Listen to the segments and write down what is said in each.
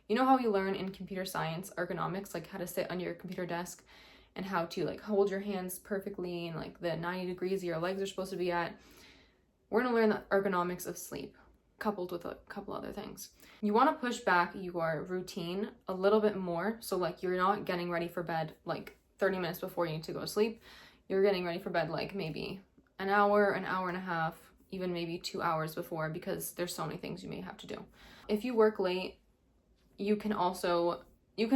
You know how you learn in computer science ergonomics, like how to sit under your computer desk and how to like hold your hands perfectly and like the 90 degrees your legs are supposed to be at? We're going to learn the ergonomics of sleep coupled with a couple other things. You want to push back your routine a little bit more. So like you're not getting ready for bed like 30 minutes before you need to go to sleep. You're getting ready for bed like maybe an hour and a half, even maybe 2 hours before, because there's so many things you may have to do. If you work late, you can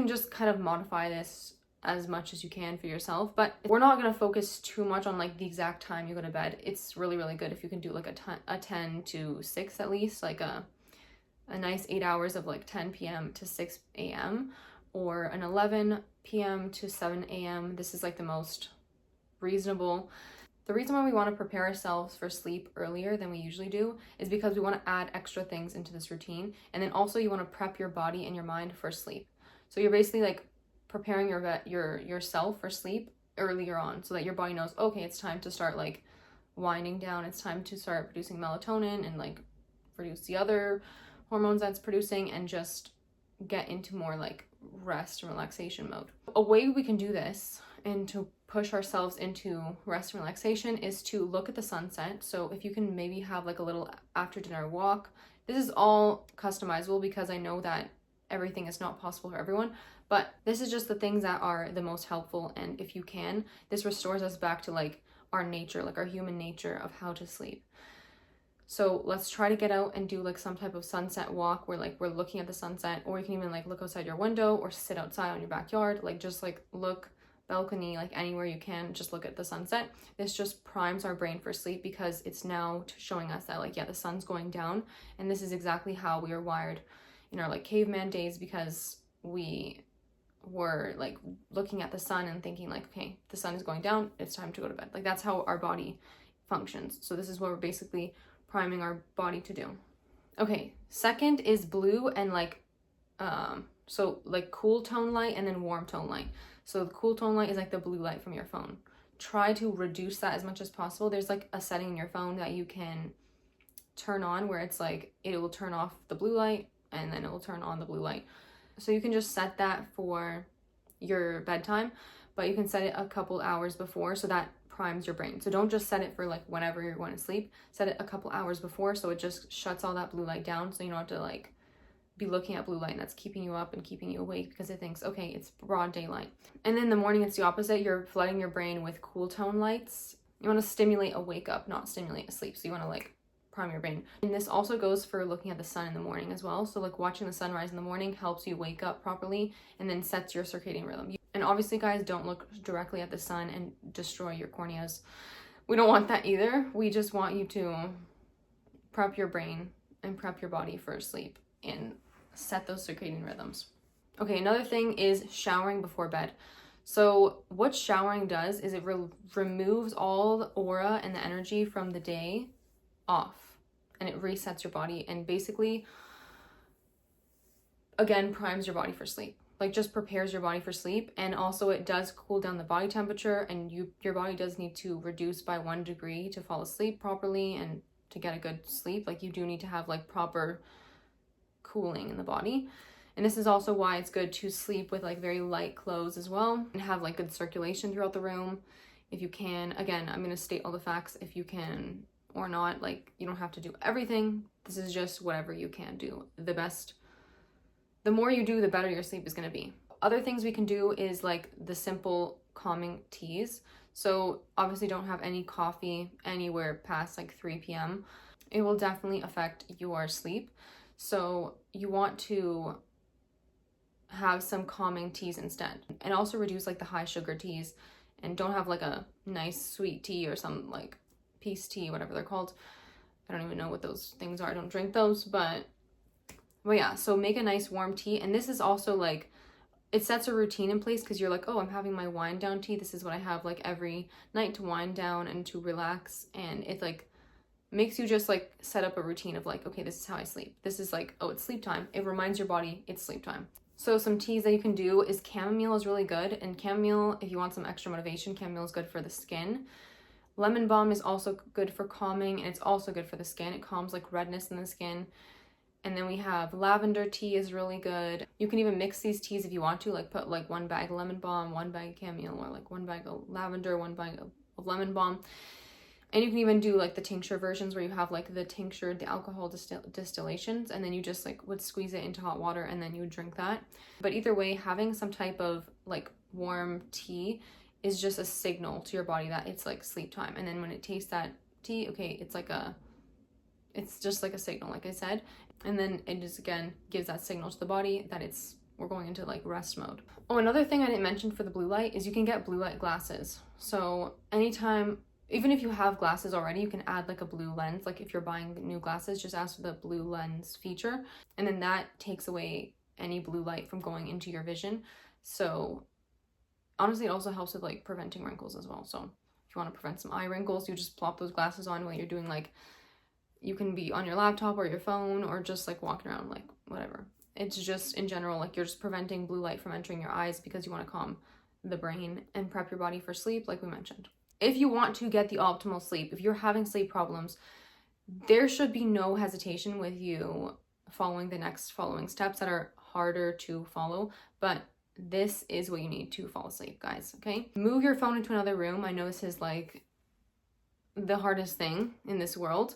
just kind of modify this as much as you can for yourself, but we're not going to focus too much on like the exact time you go to bed. It's really, really good if you can do like a 10 to 6 at least, like a nice 8 hours of like 10 p.m. to 6 a.m. or an 11 p.m. to 7 a.m. This is like the most reasonable. The reason why we want to prepare ourselves for sleep earlier than we usually do is because we want to add extra things into this routine. And then also you want to prep your body and your mind for sleep. So you're basically like preparing yourself for sleep earlier on so that your body knows, okay, it's time to start like winding down. It's time to start producing melatonin and like produce the other hormones that's producing and just get into more like rest and relaxation mode. A way we can do this and to push ourselves into rest and relaxation is to look at the sunset. So if you can maybe have like a little after dinner walk. This is all customizable because I know that everything is not possible for everyone, but this is just the things that are the most helpful. And if you can, this restores us back to like our nature, like our human nature of how to sleep. So let's try to get out and do like some type of sunset walk where like we're looking at the sunset, or you can even like look outside your window or sit outside on your backyard, like just like look balcony, like anywhere you can, just look at the sunset. This just primes our brain for sleep because it's now showing us that like, yeah, the sun's going down. And this is exactly how we are wired in our like caveman days, because we were like looking at the sun and thinking like, okay, the sun is going down, it's time to go to bed. Like that's how our body functions. So this is what we're basically priming our body to do. Okay, second is blue and like so like cool tone light and then warm tone light. So the cool tone light is like the blue light from your phone. Try to reduce that as much as possible. There's like a setting in your phone that you can turn on where it's like it will turn off the blue light and then it will turn on the blue light. So you can just set that for your bedtime, but you can set it a couple hours before so that primes your brain. So don't just set it for like whenever you're going to sleep. Set it a couple hours before so it just shuts all that blue light down, so you don't have to like be looking at blue light and that's keeping you up and keeping you awake because it thinks, okay, it's broad daylight. And then in the morning it's the opposite. You're flooding your brain with cool tone lights. You want to stimulate a wake up, not stimulate a sleep. So you want to like prime your brain. And this also goes for looking at the sun in the morning as well. So like watching the sunrise in the morning helps you wake up properly and then sets your circadian rhythm. And obviously guys, don't look directly at the sun and destroy your corneas. We don't want that either. We just want you to prep your brain and prep your body for sleep and set those circadian rhythms. Okay, another thing is showering before bed. So what showering does is it removes all the aura and the energy from the day off, and it resets your body and basically again primes your body for sleep. Like just prepares your body for sleep, and also it does cool down the body temperature, and your body does need to reduce by 1 degree to fall asleep properly and to get a good sleep. Like you do need to have like proper cooling in the body. And this is also why it's good to sleep with like very light clothes as well and have like good circulation throughout the room if you can. Again, I'm going to state all the facts if you can or not. Like you don't have to do everything. This is just whatever you can do. The more you do, the better your sleep is going to be. Other things we can do is like the simple calming teas. So obviously don't have any coffee anywhere past like 3 p.m. It will definitely affect your sleep. So you want to have some calming teas instead, and also reduce like the high sugar teas, and don't have like a nice sweet tea or some like peace tea, whatever they're called. I don't even know what those things are. I don't drink those, but yeah, so make a nice warm tea. And this is also like, it sets a routine in place because you're like, oh, I'm having my wind down tea. This is what I have like every night to wind down and to relax. And it like makes you just like set up a routine of like, okay, this is how I sleep. This is like, oh, it's sleep time. It reminds your body it's sleep time. So some teas that you can do is chamomile is really good. And chamomile, if you want some extra motivation, chamomile is good for the skin. Lemon balm is also good for calming, and it's also good for the skin. It calms like redness in the skin. And then we have lavender tea is really good. You can even mix these teas if you want to, like put like 1 bag of lemon balm, 1 bag of chamomile, or like 1 bag of lavender, 1 bag of lemon balm. And you can even do like the tincture versions where you have like the tincture, the alcohol distillations, and then you just like would squeeze it into hot water and then you would drink that. But either way, having some type of like warm tea is just a signal to your body that it's like sleep time. And then when it tastes that tea, okay, it's just like a signal, like I said. And then it just again gives that signal to the body that we're going into like rest mode. Oh, another thing I didn't mention for the blue light is you can get blue light glasses. So anytime, even if you have glasses already, you can add like a blue lens. Like if you're buying new glasses, just ask for the blue lens feature. And then that takes away any blue light from going into your vision. So honestly, it also helps with like preventing wrinkles as well. So if you want to prevent some eye wrinkles, you just plop those glasses on while you're doing like, you can be on your laptop or your phone or just like walking around, like whatever. It's just in general, like you're just preventing blue light from entering your eyes because you want to calm the brain and prep your body for sleep, like we mentioned. If you want to get the optimal sleep, if you're having sleep problems, there should be no hesitation with you following the following steps that are harder to follow, but this is what you need to fall asleep, guys, okay? Move your phone into another room. I know this is like the hardest thing in this world,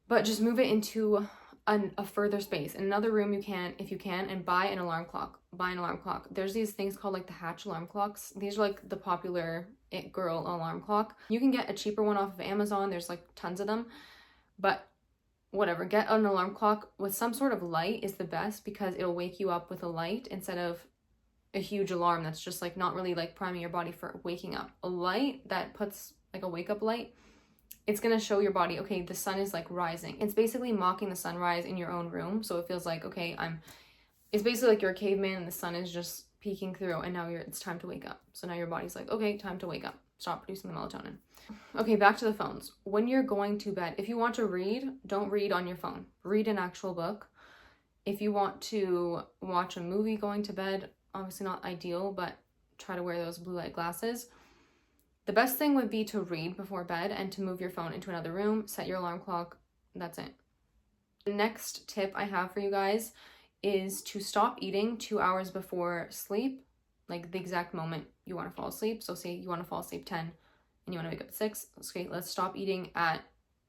but just move it into a further space. In another room you can, if you can, and buy an alarm clock. Buy an alarm clock. There's these things called like the Hatch alarm clocks. These are like the popular It Girl alarm clock. You can get a cheaper one off of Amazon. There's like tons of them, but whatever, get an alarm clock with some sort of light is the best because it'll wake you up with a light instead of a huge alarm that's just like not really like priming your body for waking up. A light that puts like a wake up light, it's going to show your body, okay, the sun is like rising. It's basically mocking the sunrise in your own room. So it feels like, okay, it's basically like you're a caveman and the sun is just peeking through and now it's time to wake up. So now your body's like, okay, time to wake up. Stop producing the melatonin. Okay, back to the phones. When you're going to bed, if you want to read, don't read on your phone. Read an actual book. If you want to watch a movie going to bed, obviously not ideal, but try to wear those blue light glasses. The best thing would be to read before bed and to move your phone into another room, set your alarm clock. That's it. The next tip I have for you guys is to stop eating 2 hours before sleep, like the exact moment you want to fall asleep. So say you want to fall asleep 10 and you want to wake up at 6. Okay, let's stop eating at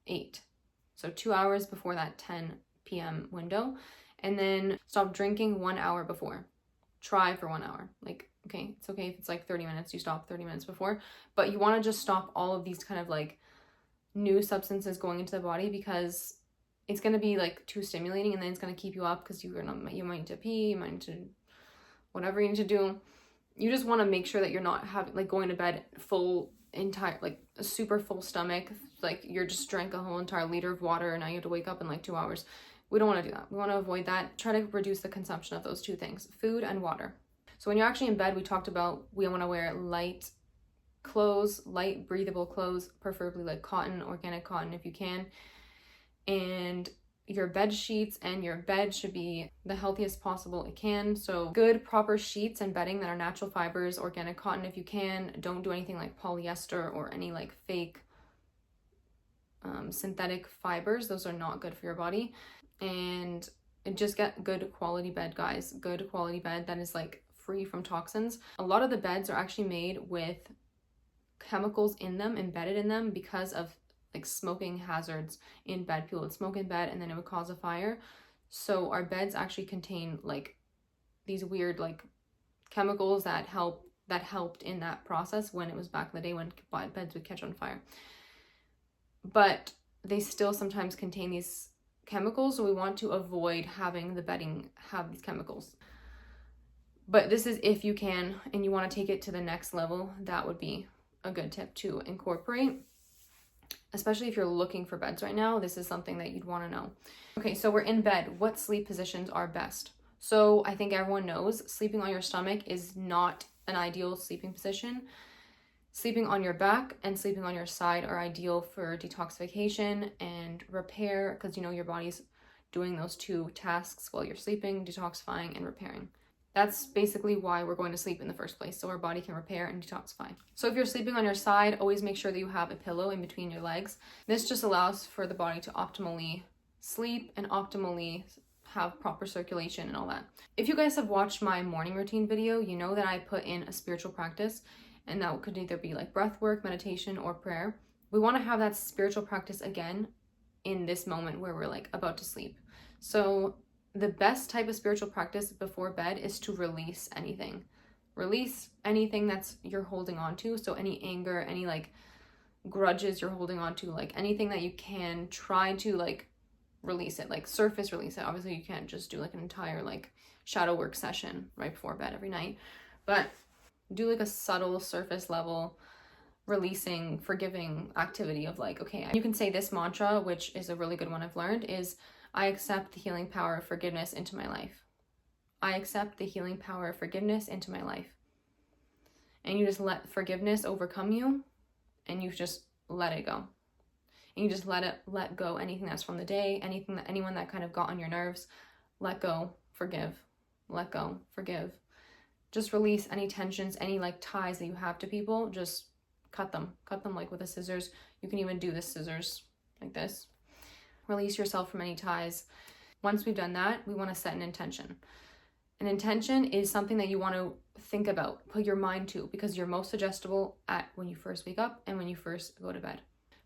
8. So 2 hours before that 10 p.m. window. And then stop drinking 1 hour before. Try for 1 hour. Like, okay, it's okay if it's like 30 minutes, you stop 30 minutes before, but you want to just stop all of these kind of like new substances going into the body because it's going to be like too stimulating and then it's going to keep you up because you might need to pee, you might need to whatever you need to do. You just want to make sure that you're not having like going to bed like a super full stomach, like you're just drank a whole entire liter of water and now you have to wake up in like 2 hours. We don't want to do that. We want to avoid that. Try to reduce the consumption of those two things, food and water. So when you're actually in bed, we talked about we want to wear light clothes, light breathable clothes, preferably like cotton, organic cotton if you can. And your bed sheets and your bed should be the healthiest possible it can. So good proper sheets and bedding that are natural fibers, organic cotton if you can. Don't do anything like polyester or any like fake synthetic fibers. Those are not good for your body. And just get good quality bed, guys. Good quality bed that is like free from toxins. A lot of the beds are actually made with chemicals in them, embedded in them because of like smoking hazards in bed. People would smoke in bed and then it would cause a fire. So our beds actually contain like these weird like chemicals that helped in that process when it was back in the day when beds would catch on fire. But they still sometimes contain these chemicals, so we want to avoid having the bedding have these chemicals. But this is if you can and you want to take it to the next level, that would be a good tip to incorporate. Especially if you're looking for beds right now, this is something that you'd want to know. Okay, so we're in bed. What sleep positions are best? So I think everyone knows sleeping on your stomach is not an ideal sleeping position. Sleeping on your back and sleeping on your side are ideal for detoxification and repair because you know your body's doing those two tasks while you're sleeping, detoxifying and repairing. That's basically why we're going to sleep in the first place, so our body can repair and detoxify. So if you're sleeping on your side, always make sure that you have a pillow in between your legs. This just allows for the body to optimally sleep and optimally have proper circulation and all that. If you guys have watched my morning routine video, you know that I put in a spiritual practice, and that could either be like breath work, meditation, or prayer. We want to have that spiritual practice again in this moment where we're like about to sleep. So the best type of spiritual practice before bed is to release anything. Release anything that's you're holding on to. So any anger, any like grudges you're holding on to, like anything that you can, try to like release it, like surface release it. Obviously you can't just do like an entire like shadow work session right before bed every night, but do like a subtle surface level releasing, forgiving activity of like, okay, you can say this mantra, which is a really good one I've learned, is I accept the healing power of forgiveness into my life. I accept the healing power of forgiveness into my life. And you just let forgiveness overcome you, and you just let it go. And you just let go anything that's from the day, anyone that kind of got on your nerves, let go, forgive, let go, forgive. Just release any tensions, any like ties that you have to people, just cut them like with the scissors. You can even do the scissors like this. Release yourself from any ties. Once we've done that, we want to set an intention. An intention is something that you want to think about, put your mind to, because you're most suggestible at when you first wake up and when you first go to bed.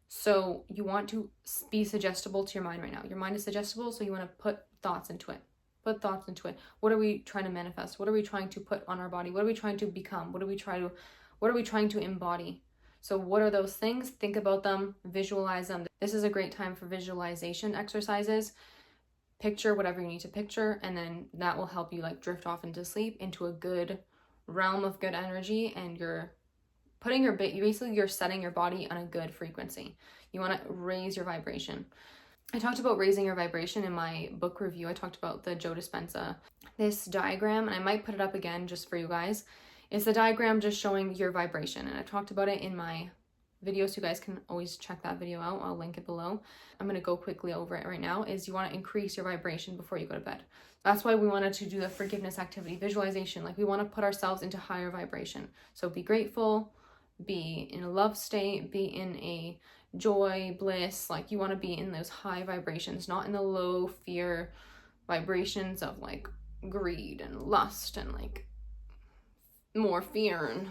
So you want to be suggestible to your mind right now. Your mind is suggestible, so you want to put thoughts into it. Put thoughts into it. What are we trying to manifest? What are we trying to put on our body? What are we trying to become? What are we trying to embody? So what are those things? Think about them, visualize them. This is a great time for visualization exercises. Picture whatever you need to picture, and then that will help you like drift off into sleep, into a good realm of good energy, and you're setting your body on a good frequency. You want to raise your vibration. I talked about raising your vibration in my book review. I talked about the Joe Dispenza. This diagram, and I might put it up again just for you guys. It's the diagram just showing your vibration, and I talked about it in my video, so you guys can always check that video out. I'll link it below. I'm going to go quickly over it right now. Is you want to increase your vibration before you go to bed. That's why we wanted to do the forgiveness activity, visualization. Like we want to put ourselves into higher vibration. So be grateful, be in a love state, be in a joy, bliss. Like you want to be in those high vibrations, not in the low fear vibrations of like greed and lust and like more fear and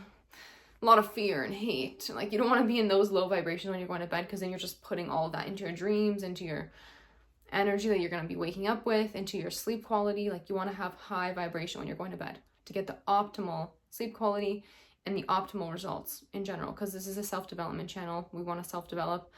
a lot of fear and hate. Like you don't want to be in those low vibrations when you're going to bed, because then you're just putting all of that into your dreams, into your energy that you're going to be waking up with, into your sleep quality. Like you want to have high vibration when you're going to bed to get the optimal sleep quality and the optimal results in general, because this is a self-development channel. We want to self-develop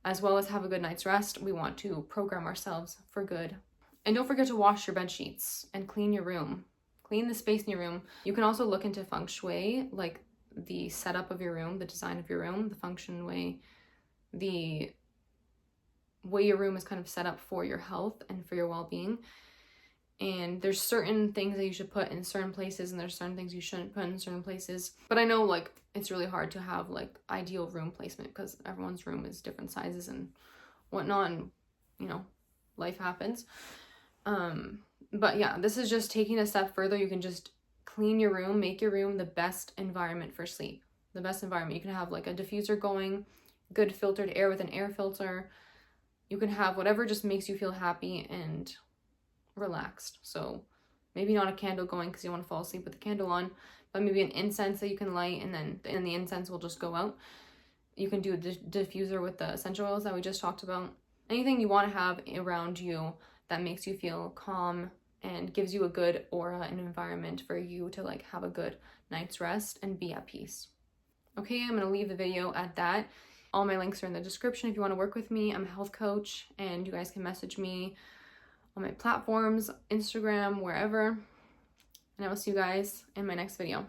as well as have a good night's rest. We want to program ourselves for good. And don't forget to wash your bed sheets and clean your room. Clean the space in your room. You can also look into feng shui, like the setup of your room, the design of your room, the function way, the way your room is kind of set up for your health and for your well-being. And there's certain things that you should put in certain places, and there's certain things you shouldn't put in certain places. But I know like it's really hard to have like ideal room placement, because everyone's room is different sizes and whatnot, and you know, life happens. But yeah, this is just taking a step further. You can just clean your room, make your room the best environment for sleep. The best environment. You can have like a diffuser going, good filtered air with an air filter. You can have whatever just makes you feel happy and relaxed. So maybe not a candle going because you want to fall asleep with the candle on, but maybe an incense that you can light, and then the incense will just go out. You can do a diffuser with the essential oils that we just talked about. Anything you want to have around you that makes you feel calm and gives you a good aura and environment for you to like have a good night's rest and be at peace. Okay, I'm gonna leave the video at that. All my links are in the description if you want to work with me. I'm a health coach, and you guys can message me on my platforms, Instagram, wherever. And I will see you guys in my next video.